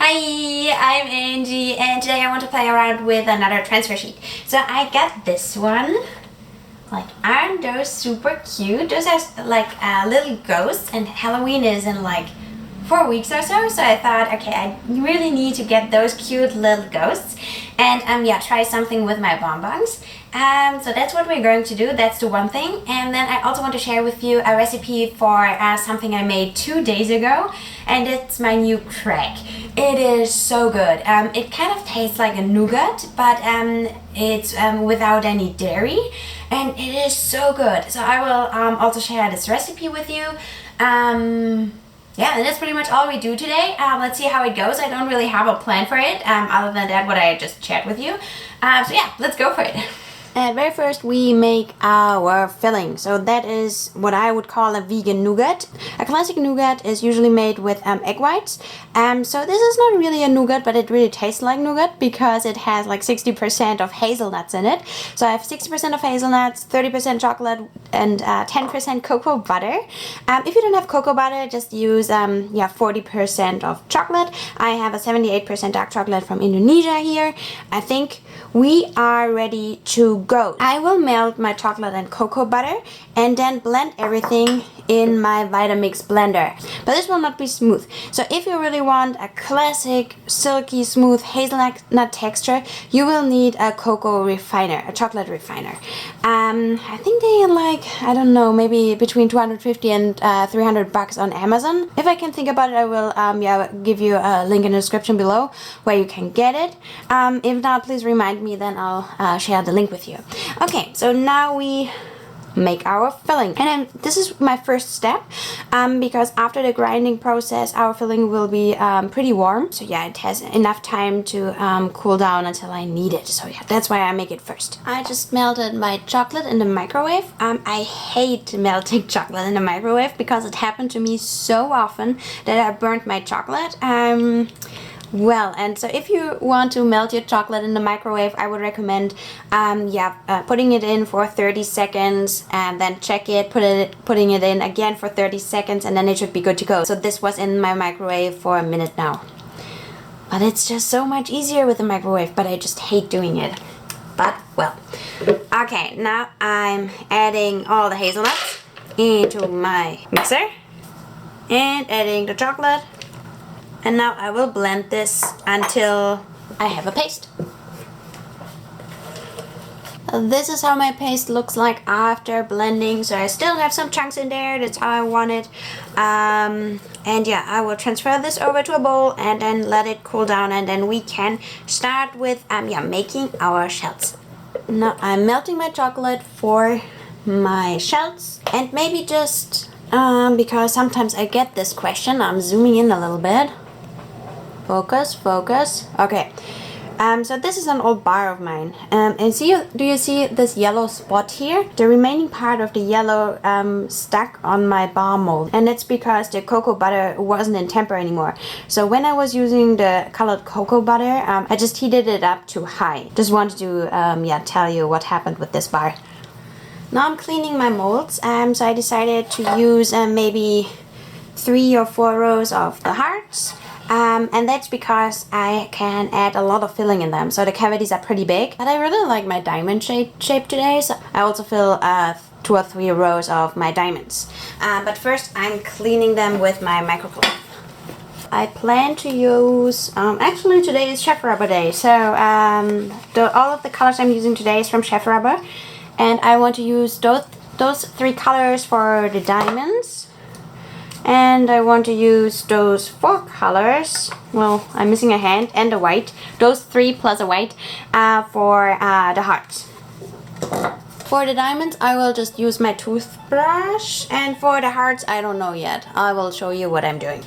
Hi, I'm Angie, and today I want to play around with another transfer sheet. So I got this one. Like, aren't those super cute? Those are like little ghosts, and Halloween is in like 4 weeks or so. So I thought, okay, I really need to get those cute little ghosts, and yeah, try something with my bonbons. So that's what we're going to do. That's the one thing. And then I also want to share with you a recipe for something I made 2 days ago, and it's my new crack. It is so good. It kind of tastes like a nougat, but it's without any dairy, and it is so good. So I will also share this recipe with you. Yeah, and that's pretty much all we do today. Let's see how it goes. I don't really have a plan for it, other than that what I just shared with you. So yeah, let's go for it. Very first we make our filling. So that is what I would call a vegan nougat. A classic nougat is usually made with egg whites. So this is not really a nougat, but it really tastes like nougat because it has like 60% of hazelnuts in it. So I have 60% of hazelnuts, 30% chocolate, and 10% cocoa butter. If you don't have cocoa butter, just use 40% of chocolate. I have a 78% dark chocolate from Indonesia here. I think we are ready to go. I will melt my chocolate and cocoa butter and then blend everything in my Vitamix blender. But this will not be smooth. So if you really want a classic, silky, smooth hazelnut texture, you will need a cocoa refiner, a chocolate refiner. I think they are like, I don't know, maybe between 250 and $300 on Amazon. If I can think about it, I will give you a link in the description below where you can get it. If not, please remind me, then I'll share the link with you. Okay, so now we make our filling, and then this is my first step because after the grinding process our filling will be pretty warm, so yeah, it has enough time to cool down until I need it. So yeah, that's why I make it first. I just melted my chocolate in the microwave. I hate melting chocolate in the microwave because it happened to me so often that I burnt my chocolate. Well, and so if you want to melt your chocolate in the microwave, I would recommend putting it in for 30 seconds and then check it, putting it in again for 30 seconds, and then it should be good to go. So this was in my microwave for a minute now. But it's just so much easier with the microwave, but I just hate doing it. But well. Okay, now I'm adding all the hazelnuts into my mixer and adding the chocolate. And now I will blend this until I have a paste. This is how my paste looks like after blending. So I still have some chunks in there. That's how I want it. And yeah, I will transfer this over to a bowl and then let it cool down. And then we can start with making our shells. Now I'm melting my chocolate for my shells. And maybe just because sometimes I get this question, I'm zooming in a little bit. Focus, focus. Okay. So this is an old bar of mine. And do you see this yellow spot here? The remaining part of the yellow stuck on my bar mold. And that's because the cocoa butter wasn't in temper anymore. So when I was using the colored cocoa butter, I just heated it up too high. Just wanted to tell you what happened with this bar. Now I'm cleaning my molds. So I decided to use maybe 3 or 4 rows of the hearts. And that's because I can add a lot of filling in them, so the cavities are pretty big. But I really like my diamond shape today, so I also fill 2 or 3 rows of my diamonds. But first I'm cleaning them with my microcloth. I plan to use, actually today is Chef Rubber Day, so all of the colors I'm using today is from Chef Rubber. And I want to use those 3 colors for the diamonds. And I want to use those 4 colors, well, I'm missing a hand and a white, those 3 plus a white for the hearts. For the diamonds I will just use my toothbrush, and for the hearts I don't know yet. I will show you what I'm doing.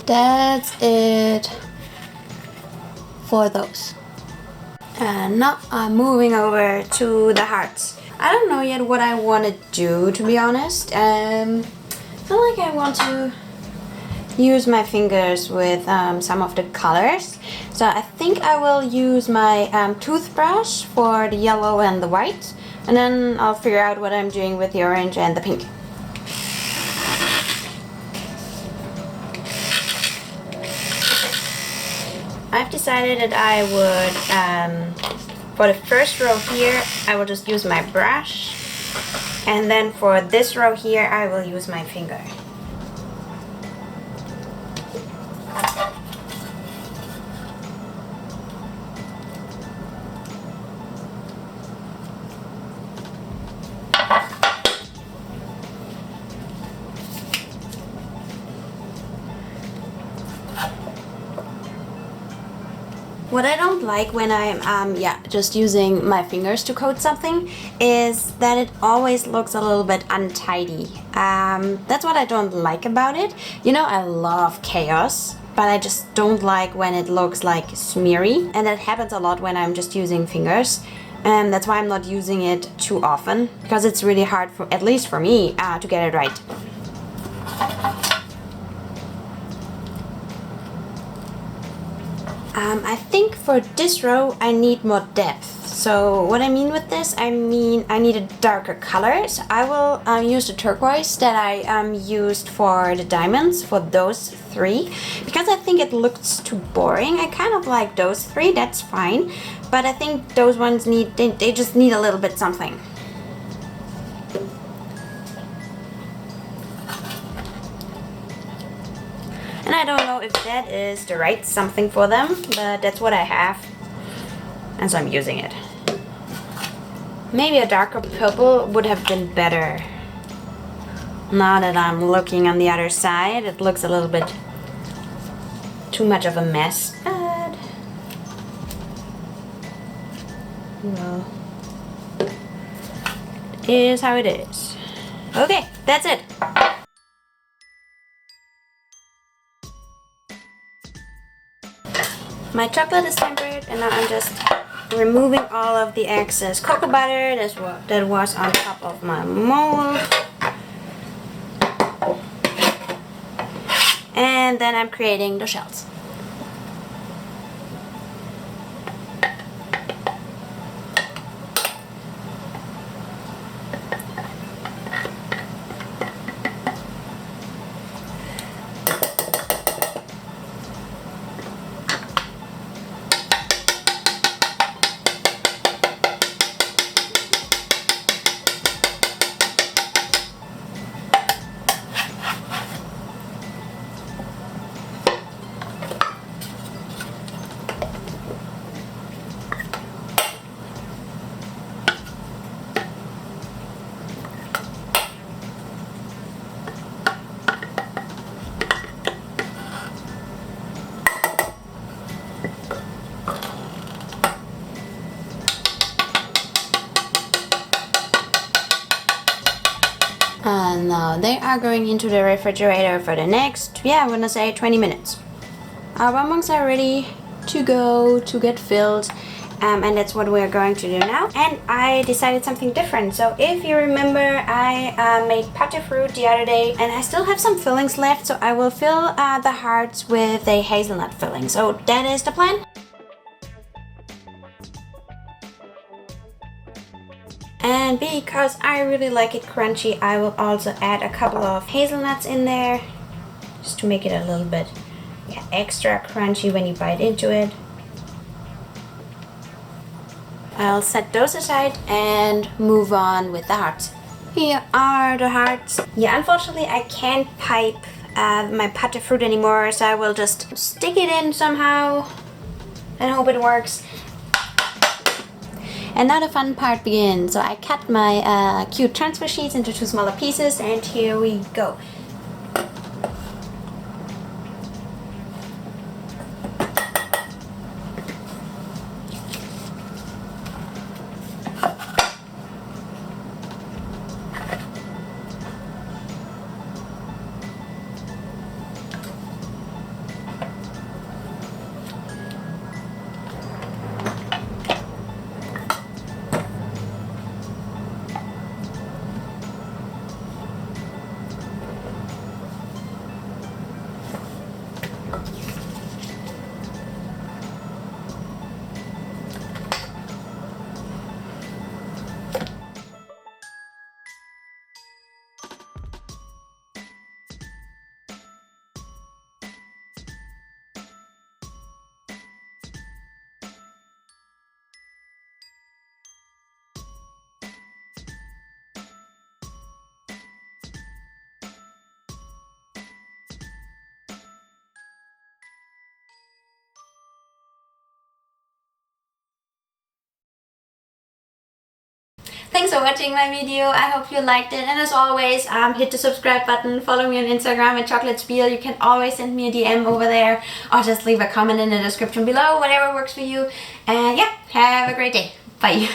That's it for those. And now I'm moving over to the hearts. I don't know yet what I want to do, to be honest. I feel like I want to use my fingers with some of the colors. So I think I will use my toothbrush for the yellow and the white, and then I'll figure out what I'm doing with the orange and the pink. I've decided that I would, for the first row here, I will just use my brush, and then for this row here, I will use my finger. What I don't like when I'm just using my fingers to coat something is that it always looks a little bit untidy. That's what I don't like about it. You know, I love chaos, but I just don't like when it looks like smeary, and that happens a lot when I'm just using fingers. And that's why I'm not using it too often, because it's really hard, for at least for me, to get it right. I think for this row I need more depth. So what I mean with this, I mean I need a darker color. So I will use the turquoise that I used for the diamonds, for those three, because I think it looks too boring. I kind of like those three, that's fine, but I think those ones they just need a little bit something. And I don't know if that is the right something for them, but that's what I have, and so I'm using it. Maybe a darker purple would have been better. Now that I'm looking on the other side, it looks a little bit too much of a mess, but well, it is how it is. Okay, that's it. My chocolate is tempered, and now I'm just removing all of the excess cocoa butter that was on top of my mold. And then I'm creating the shells. And now they are going into the refrigerator for the next, I'm gonna say 20 minutes. Our bonbons are ready to go, to get filled, and that's what we're going to do now. And I decided something different. So if you remember, I made pate fruit the other day, and I still have some fillings left, so I will fill the hearts with a hazelnut filling. So that is the plan. And because I really like it crunchy, I will also add a couple of hazelnuts in there, just to make it a little bit extra crunchy when you bite into it. I'll set those aside and move on with the hearts. Here are the hearts. Unfortunately I can't pipe my pate fruit anymore, so I will just stick it in somehow and hope it works. And now the fun part begins. So I cut my cute transfer sheets into 2 smaller pieces, and here we go. Thanks for watching my video. I hope you liked it. And as always, hit the subscribe button. Follow me on Instagram at Chocolate Spiel. You can always send me a DM over there, or just leave a comment in the description below, whatever works for you. And yeah, have a great day. Bye.